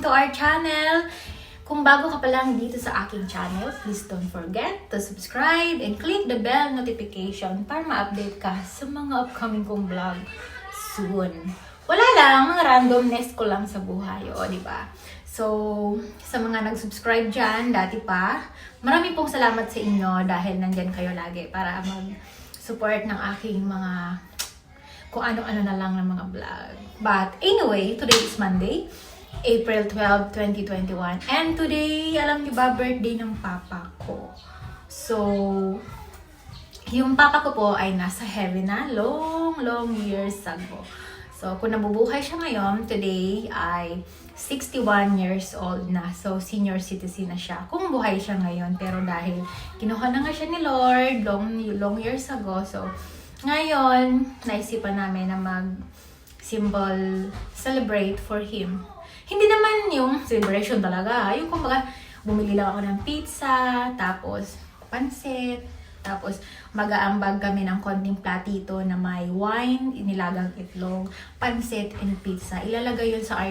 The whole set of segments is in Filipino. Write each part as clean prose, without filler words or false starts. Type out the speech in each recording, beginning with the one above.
to our channel! Kung bago ka pa lang dito sa aking channel, please don't forget to subscribe and click the bell notification para ma-update ka sa mga upcoming kong vlog soon. Wala lang, mga randomness ko lang sa buhay, di ba? So, sa mga nag-subscribe dyan, dati pa, marami pong salamat sa inyo dahil nandyan kayo lagi para mag-support ng aking mga kung ano-ano na lang ng mga vlog. But anyway, today is Monday, April 12, 2021. And today, alam niyo ba, birthday ng papa ko. So, yung papa ko po ay nasa heaven na long years ago. So, kung nabubuhay siya ngayon, today ay 61 years old na. So, senior citizen na siya. Kung buhay siya ngayon. Pero dahil kinuha na nga siya ni Lord long years ago. So, ngayon, naisipan namin na mag-symbol celebrate for him. Hindi naman yung celebration talaga. Yung kumbaga, bumili lang ako ng pizza, tapos pansit, tapos mag-aambag kami ng konting platito na may wine, inilagang itlog, pansit, and pizza. Ilalagay yun sa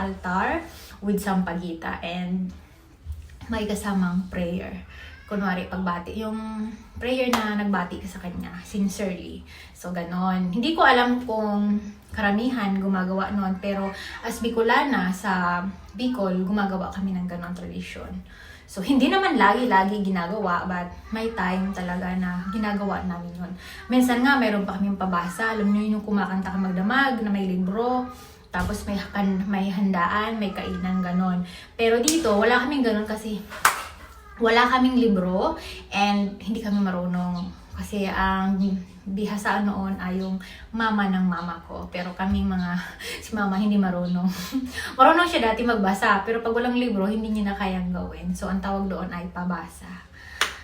altar with sampagita and may kasamang prayer. Kunwari, pagbati, yung prayer na nagbati ka sa kanya, sincerely. So, ganon. Hindi ko alam kung karamihan gumagawa noon, pero as Bicolana sa Bicol, gumagawa kami ng ganon tradisyon. So, hindi naman lagi-lagi ginagawa, but may time talaga na ginagawa namin yun. Minsan nga, mayroon pa kaming pabasa. Alam niyo yung kumakanta ka magdamag na may libro, tapos may handaan, may kainan, ganon. Pero dito, wala kaming ganon kasi wala kaming libro and hindi kami marunong. Kasi ang bihasaan noon ay yung mama ng mama ko. Pero kaming si mama hindi marunong. Marunong siya dati magbasa, pero pag walang libro, hindi niya na kayang gawin. So, ang tawag doon ay pabasa.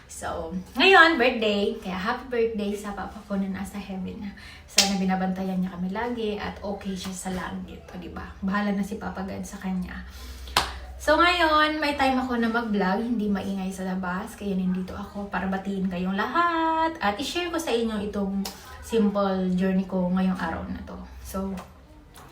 So, ngayon, birthday. Kaya happy birthday sa papa ko na nasa heaven. Sana binabantayan niya kami lagi at okay siya sa langit. O, diba? Bahala na si Papa God sa kanya. So ngayon, may time ako na mag-vlog, hindi maingay sa labas, kaya nandito ako para batiin kayong lahat at i-share ko sa inyo itong simple journey ko ngayong araw na to. So,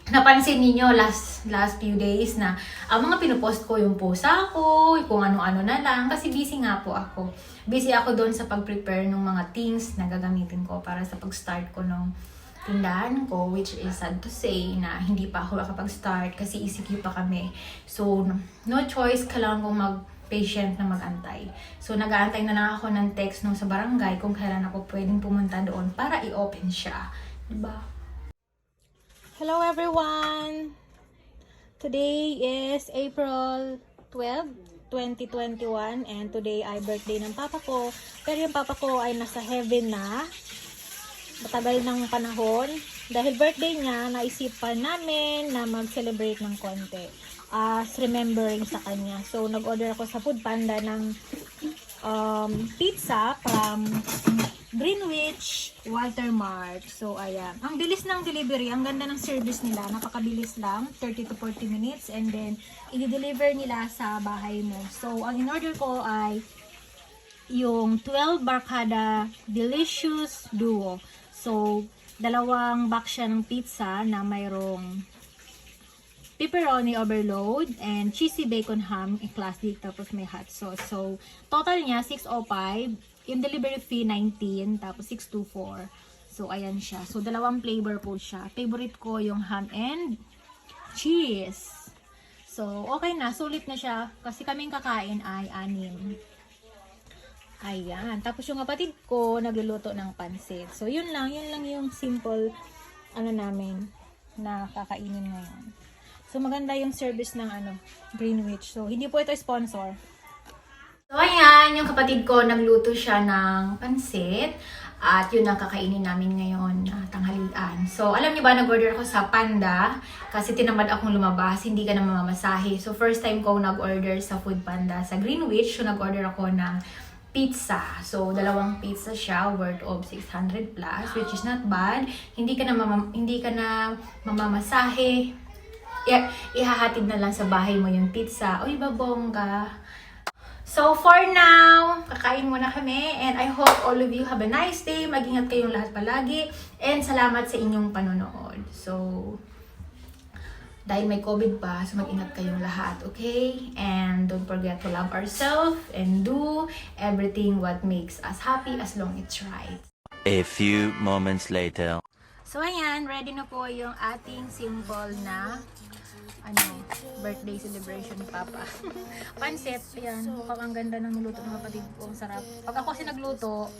napansin niyo last few days na mga pinupost ko yung pusa ko, kung ano-ano na lang, kasi busy nga po ako. Busy ako doon sa pag-prepare ng mga things na gagamitin ko para sa pag-start ko ng tindahan ko, which is sad to say na hindi pa ako makapag-start kasi ECQ pa kami. So, no choice, kailangan kong mag-patient na mag-antay. So, nag-aantay na lang ako ng text nung sa barangay kung kailan ako pwedeng pumunta doon para i-open siya. Diba? Hello everyone! Today is April 12, 2021 and today ay birthday ng papa ko. Pero yung papa ko ay nasa heaven na. Matagal ng panahon. Dahil birthday niya, naisipan namin na mag-celebrate ng konti. As remembering sa kanya. So, nag-order ako sa Food Panda ng pizza from Greenwich Watermark. So, ayan. Ang bilis ng delivery. Ang ganda ng service nila. Napakabilis lang. 30 to 40 minutes. And then, i-deliver nila sa bahay mo. So, ang in-order ko ay yung 12 Barcada Delicious Duo. So, dalawang box siya ng pizza na mayroong pepperoni overload and cheesy bacon ham in classic, tapos may hot sauce. So, total niya 605, yung delivery fee 19, tapos 624. So, ayan siya. So, dalawang flavor po siya. Favorite ko yung ham and cheese. So, okay na. Sulit na siya. Kasi kaming kakain ay 6. Ayan. Tapos yung kapatid ko, nagluluto ng pansit. So, yun lang yung simple, namin, na kakainin ngayon. So, maganda yung service ng, Greenwich. So, hindi po ito sponsor. So, ayan, yung kapatid ko, nagluto siya ng pansit. At yun ang kakainin namin ngayon na tanghalian. So, alam niyo ba, nag-order ako sa Panda. Kasi tinamad akong lumabas, hindi ka na mamamasahe. So, first time ko nag-order sa Food Panda sa Greenwich. So, nag-order ako ng pizza. So, dalawang pizza siya worth of 600 plus, which is not bad. Hindi ka na mamamasahe. Ihahatid na lang sa bahay mo yung pizza. Uy, babongga. So, for now, kakain muna kami. And I hope all of you have a nice day. Mag-ingat kayong lahat palagi. And salamat sa inyong panonood. So, Dahil may COVID pa, so mag-ingat kayong lahat, okay? And don't forget to love ourselves and do everything what makes us happy as long it's right. A few moments later. So ayan, ready na po yung ating simple na birthday celebration ni Papa. Pansit, ayan, mukhang ang ganda ng niluto ng kapatid ko, sarap. Pag ako kasi nagluto,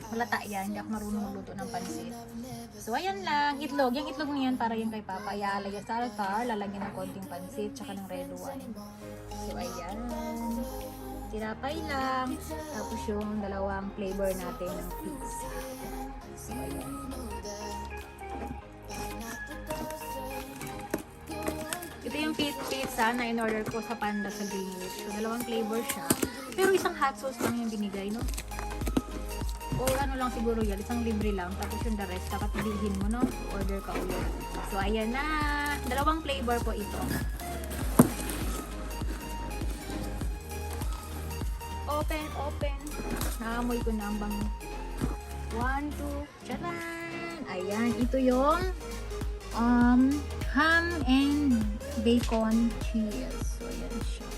malata yan, hindi ako marunong magluto ng pansit. So ayan lang, itlog, yung itlog niyan para yung kay Papa, iaalagay sa altar, lalagyan ng konting pansit, tsaka ng red wine. So ayan, tinapay lang, tapos yung dalawang flavor natin ng pizza. So ayan. Ito yung pizza na in-order ko sa Panda sa Greenwich. So, dalawang flavor siya. Pero isang hot sauce lang yung binigay, no? O ano lang siguro yan, isang libre lang. Tapos yung the rest, dapat bilhin mo, no? Order ka ulit. So, ayan na. Dalawang flavor po ito. Open. Naamoy ko na ang bango. 1, 2, tcharan! Ayan, ito yung ham and bacon cheese. So, ayan siya.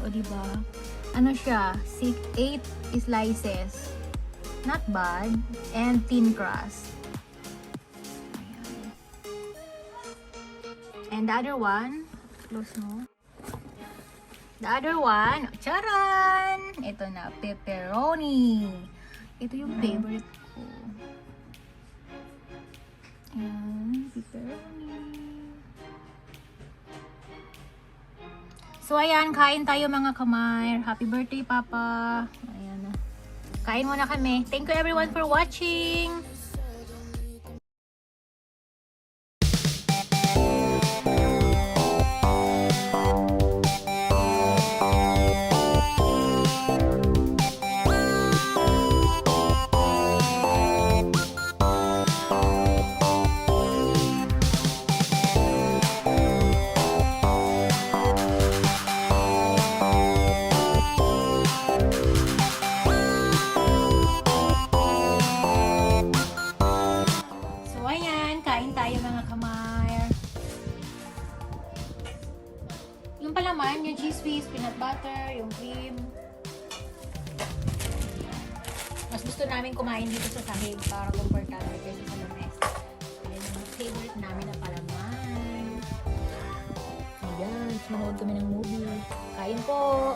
O, diba? Ano siya? 8 slices. Not bad. And thin crust. Ayan. And the other one, close mo. The other one, charan! Ito na, pepperoni. Ito yung favorite ko. Ayan, pepperoni. So, ayan, kain tayo mga kamay. Happy birthday, Papa. Ayan na. Kain muna kami. Thank you everyone for watching. Yung palaman, yung cheese whiz, peanut butter, yung cream. Mas gusto namin kumain dito sa sahig para komportable kasi sa lunes. Ayan yung favorite namin na palaman. Ayan, manood kami ng movie. Kain po!